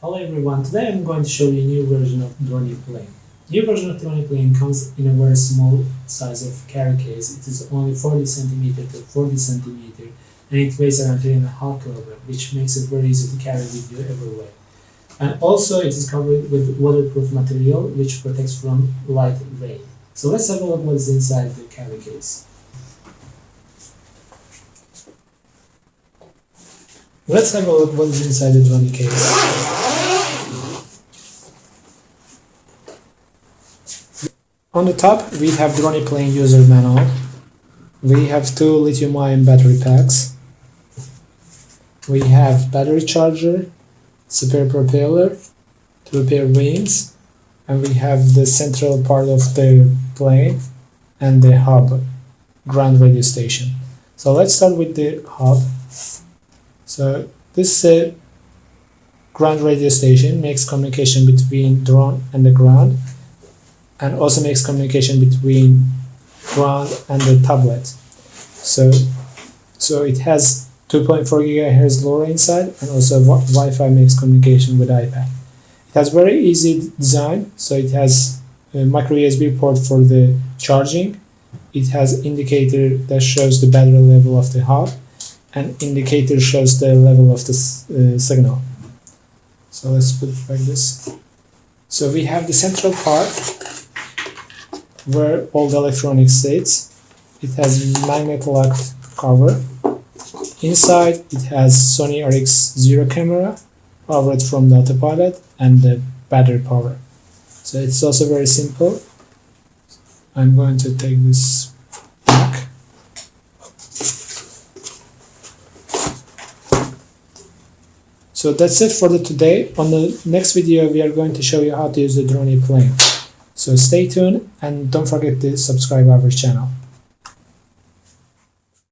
Hello everyone, today I'm going to show you a new version of DRONEE PLANE. New version of DRONEE PLANE comes in a very small size of carry case. It is only 40 cm to 40 cm and it weighs around 3.5 kg, which makes it very easy to carry with you everywhere. And also it is covered with waterproof material which protects from light rain. So let's have a look what is inside the carry case. Let's have a look what is inside the DRONEE case. On the top, we have DRONEE PLANE user manual. We have 2 lithium-ion battery packs. We have battery charger, spare propeller, 2 pair wings, and we have the central part of the plane and the hub, ground radio station. So let's start with the hub. So this ground radio station makes communication between drone and the ground, and also makes communication between ground and the tablet. So it has 2.4 GHz LoRa inside, and also Wi-Fi makes communication with iPad. It has very easy design, so it has a micro USB port for the charging. It has indicator that shows the battery level of the hub, and indicator shows the level of the signal. So let's put it like this. So we have the central part where all the electronics sits. It has magnet locked cover. Inside it has Sony RX0 camera powered from the autopilot and the battery power. So it's also very simple. I'm going to take this back. So that's it for today. On the next video we are going to show you how to use the DRONEE PLANE. So stay tuned and don't forget to subscribe our channel.